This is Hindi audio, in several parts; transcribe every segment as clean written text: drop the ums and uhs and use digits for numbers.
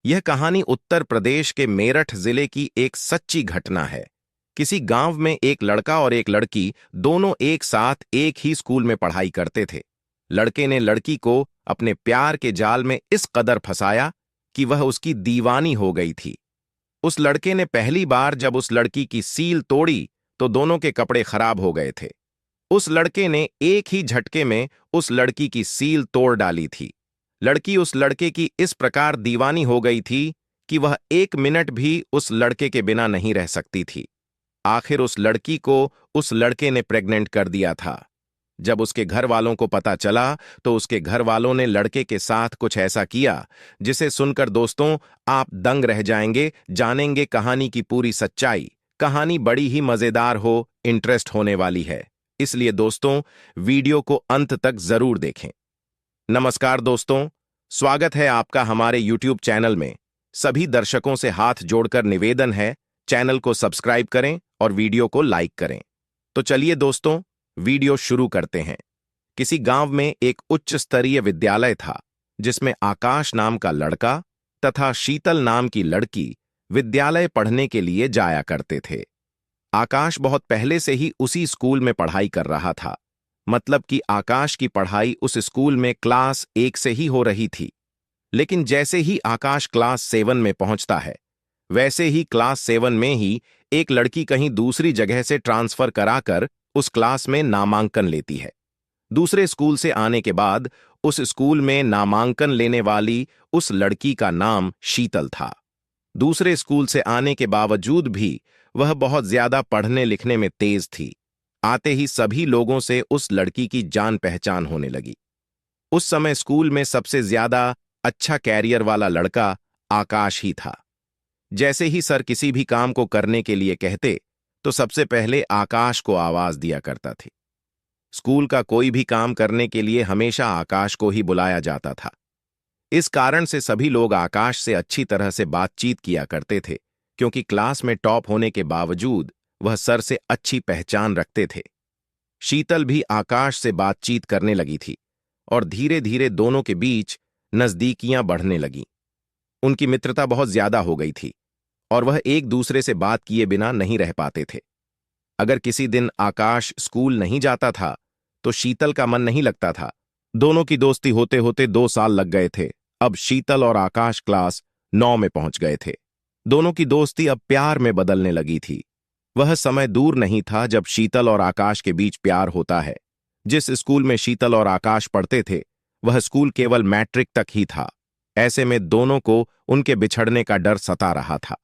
यह कहानी उत्तर प्रदेश के मेरठ जिले की एक सच्ची घटना है। किसी गांव में एक लड़का और एक लड़की दोनों एक साथ एक ही स्कूल में पढ़ाई करते थे। लड़के ने लड़की को अपने प्यार के जाल में इस कदर फंसाया कि वह उसकी दीवानी हो गई थी। उस लड़के ने पहली बार जब उस लड़की की सील तोड़ी तो दोनों के कपड़े खराब हो गए थे। उस लड़के ने एक ही झटके में उस लड़की की सील तोड़ डाली थी। लड़की उस लड़के की इस प्रकार दीवानी हो गई थी कि वह एक मिनट भी उस लड़के के बिना नहीं रह सकती थी। आखिर उस लड़की को उस लड़के ने प्रेग्नेंट कर दिया था। जब उसके घर वालों को पता चला तो उसके घर वालों ने लड़के के साथ कुछ ऐसा किया जिसे सुनकर दोस्तों आप दंग रह जाएंगे। जानेंगे कहानी की पूरी सच्चाई। कहानी बड़ी ही मजेदार हो, इंटरेस्ट होने वाली है, इसलिए दोस्तों वीडियो को अंत तक जरूर देखें। नमस्कार दोस्तों, स्वागत है आपका हमारे YouTube चैनल में। सभी दर्शकों से हाथ जोड़कर निवेदन है, चैनल को सब्सक्राइब करें और वीडियो को लाइक करें। तो चलिए दोस्तों वीडियो शुरू करते हैं। किसी गांव में एक उच्च स्तरीय विद्यालय था जिसमें आकाश नाम का लड़का तथा शीतल नाम की लड़की विद्यालय पढ़ने के लिए जाया करते थे। आकाश बहुत पहले से ही उसी स्कूल में पढ़ाई कर रहा था, मतलब कि आकाश की पढ़ाई उस स्कूल में क्लास 1 से ही हो रही थी। लेकिन जैसे ही आकाश क्लास 7 में पहुंचता है, वैसे ही क्लास 7 में ही एक लड़की कहीं दूसरी जगह से ट्रांसफर कराकर उस क्लास में नामांकन लेती है। दूसरे स्कूल से आने के बाद उस स्कूल में नामांकन लेने वाली उस लड़की का नाम शीतल था। दूसरे स्कूल से आने के बावजूद भी वह बहुत ज्यादा पढ़ने लिखने में तेज थी। आते ही सभी लोगों से उस लड़की की जान पहचान होने लगी। उस समय स्कूल में सबसे ज्यादा अच्छा कैरियर वाला लड़का आकाश ही था। जैसे ही सर किसी भी काम को करने के लिए कहते तो सबसे पहले आकाश को आवाज दिया करता थी। स्कूल का कोई भी काम करने के लिए हमेशा आकाश को ही बुलाया जाता था। इस कारण से सभी लोग आकाश से अच्छी तरह से बातचीत किया करते थे, क्योंकि क्लास में टॉप होने के बावजूद वह सर से अच्छी पहचान रखते थे। शीतल भी आकाश से बातचीत करने लगी थी और धीरे धीरे दोनों के बीच नजदीकियां बढ़ने लगीं। उनकी मित्रता बहुत ज्यादा हो गई थी और वह एक दूसरे से बात किए बिना नहीं रह पाते थे। अगर किसी दिन आकाश स्कूल नहीं जाता था तो शीतल का मन नहीं लगता था। दोनों की दोस्ती होते होते 2 साल लग गए थे। अब शीतल और आकाश क्लास 9 में पहुंच गए थे। दोनों की दोस्ती अब प्यार में बदलने लगी थी। वह समय दूर नहीं था जब शीतल और आकाश के बीच प्यार होता है। जिस स्कूल में शीतल और आकाश पढ़ते थे वह स्कूल केवल मैट्रिक तक ही था। ऐसे में दोनों को उनके बिछड़ने का डर सता रहा था,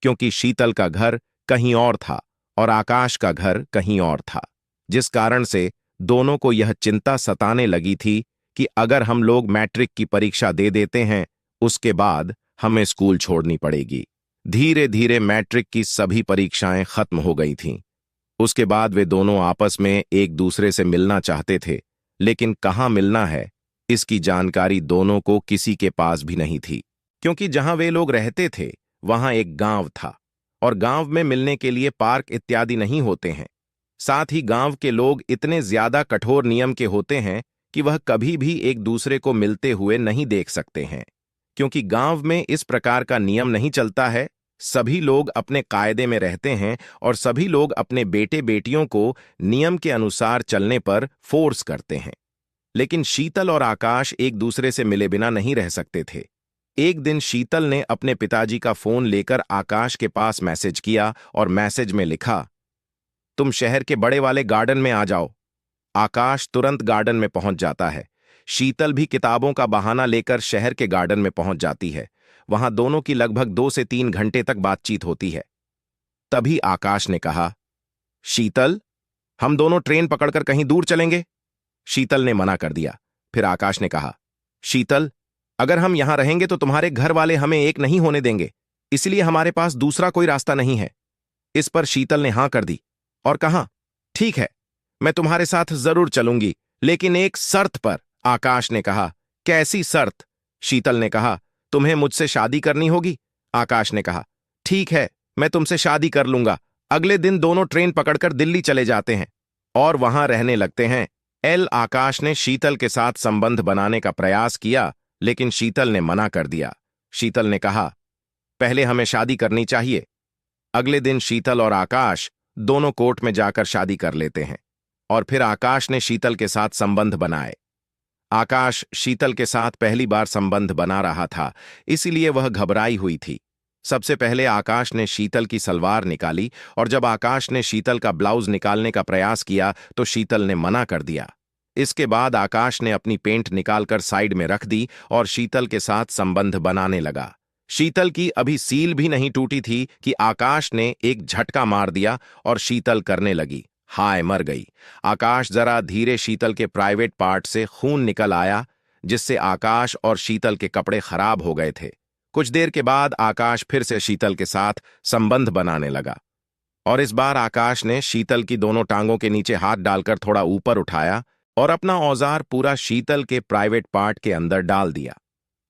क्योंकि शीतल का घर कहीं और था और आकाश का घर कहीं और था। जिस कारण से दोनों को यह चिंता सताने लगी थी कि अगर हम लोग मैट्रिक की परीक्षा दे देते हैं, उसके बाद हमें स्कूल छोड़नी पड़ेगी। धीरे धीरे मैट्रिक की सभी परीक्षाएं खत्म हो गई थीं। उसके बाद वे दोनों आपस में एक दूसरे से मिलना चाहते थे, लेकिन कहाँ मिलना है इसकी जानकारी दोनों को किसी के पास भी नहीं थी, क्योंकि जहां वे लोग रहते थे वहां एक गांव था और गांव में मिलने के लिए पार्क इत्यादि नहीं होते हैं। साथ ही गांव के लोग इतने ज्यादा कठोर नियम के होते हैं कि वह कभी भी एक दूसरे को मिलते हुए नहीं देख सकते हैं। क्योंकि गांव में इस प्रकार का नियम नहीं चलता है, सभी लोग अपने कायदे में रहते हैं और सभी लोग अपने बेटे बेटियों को नियम के अनुसार चलने पर फोर्स करते हैं। लेकिन शीतल और आकाश एक दूसरे से मिले बिना नहीं रह सकते थे। एक दिन शीतल ने अपने पिताजी का फोन लेकर आकाश के पास मैसेज किया और मैसेज में लिखा, तुम शहर के बड़े वाले गार्डन में आ जाओ। आकाश तुरंत गार्डन में पहुंच जाता है। शीतल भी किताबों का बहाना लेकर शहर के गार्डन में पहुंच जाती है। वहां दोनों की लगभग 2 से 3 घंटे तक बातचीत होती है। तभी आकाश ने कहा, शीतल, हम दोनों ट्रेन पकड़कर कहीं दूर चलेंगे। शीतल ने मना कर दिया। फिर आकाश ने कहा, शीतल, अगर हम यहां रहेंगे तो तुम्हारे घर वाले हमें एक नहीं होने देंगे, इसलिए हमारे पास दूसरा कोई रास्ता नहीं है। इस पर शीतल ने हां कर दी और कहा, ठीक है, मैं तुम्हारे साथ जरूर चलूंगी, लेकिन एक शर्त पर। आकाश ने कहा, कैसी शर्त? शीतल ने कहा, तुम्हें मुझसे शादी करनी होगी। आकाश ने कहा, ठीक है, मैं तुमसे शादी कर लूंगा। अगले दिन दोनों ट्रेन पकड़कर दिल्ली चले जाते हैं और वहां रहने लगते हैं। आकाश ने शीतल के साथ संबंध बनाने का प्रयास किया, लेकिन शीतल ने मना कर दिया। शीतल ने कहा, पहले हमें शादी करनी चाहिए। अगले दिन शीतल और आकाश दोनों कोर्ट में जाकर शादी कर लेते हैं और फिर आकाश ने शीतल के साथ संबंध बनाए। आकाश शीतल के साथ पहली बार संबंध बना रहा था, इसीलिए वह घबराई हुई थी। सबसे पहले आकाश ने शीतल की सलवार निकाली और जब आकाश ने शीतल का ब्लाउज निकालने का प्रयास किया तो शीतल ने मना कर दिया। इसके बाद आकाश ने अपनी पेंट निकालकर साइड में रख दी और शीतल के साथ संबंध बनाने लगा। शीतल की अभी सील भी नहीं टूटी थी कि आकाश ने एक झटका मार दिया और शीतल करने लगी, हाय मर गई। आकाश जरा धीरे शीतल के प्राइवेट पार्ट से खून निकल आया, जिससे आकाश और शीतल के कपड़े खराब हो गए थे। कुछ देर के बाद आकाश फिर से शीतल के साथ संबंध बनाने लगा और इस बार आकाश ने शीतल की दोनों टांगों के नीचे हाथ डालकर थोड़ा ऊपर उठाया और अपना औजार पूरा शीतल के प्राइवेट पार्ट के अंदर डाल दिया।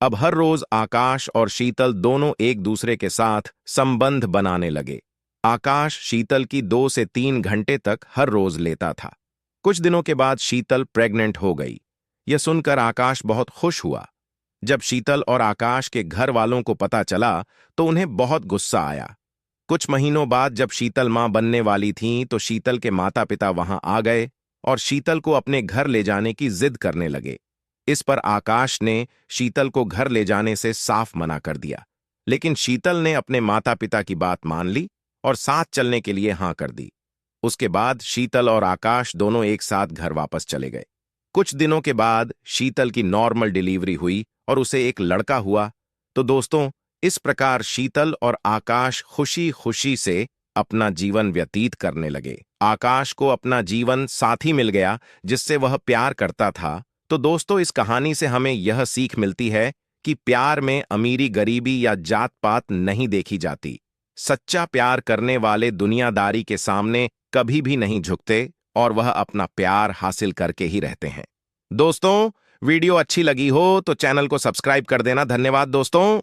अब हर रोज आकाश और शीतल दोनों एक दूसरे के साथ संबंध बनाने लगे। आकाश शीतल की 2 से 3 घंटे तक हर रोज लेता था। कुछ दिनों के बाद शीतल प्रेग्नेंट हो गई। यह सुनकर आकाश बहुत खुश हुआ। जब शीतल और आकाश के घर वालों को पता चला तो उन्हें बहुत गुस्सा आया। कुछ महीनों बाद जब शीतल मां बनने वाली थीं तो शीतल के माता पिता वहां आ गए और शीतल को अपने घर ले जाने की जिद करने लगे। इस पर आकाश ने शीतल को घर ले जाने से साफ मना कर दिया, लेकिन शीतल ने अपने माता पिता की बात मान ली और साथ चलने के लिए हां कर दी। उसके बाद शीतल और आकाश दोनों एक साथ घर वापस चले गए। कुछ दिनों के बाद शीतल की नॉर्मल डिलीवरी हुई और उसे एक लड़का हुआ। तो दोस्तों, इस प्रकार शीतल और आकाश खुशी खुशी से अपना जीवन व्यतीत करने लगे। आकाश को अपना जीवन साथी मिल गया जिससे वह प्यार करता था। तो दोस्तों, इस कहानी से हमें यह सीख मिलती है कि प्यार में अमीरी गरीबी या जात पात नहीं देखी जाती। सच्चा प्यार करने वाले दुनियादारी के सामने कभी भी नहीं झुकते और वह अपना प्यार हासिल करके ही रहते हैं। दोस्तों, वीडियो अच्छी लगी हो तो चैनल को सब्सक्राइब कर देना। धन्यवाद दोस्तों।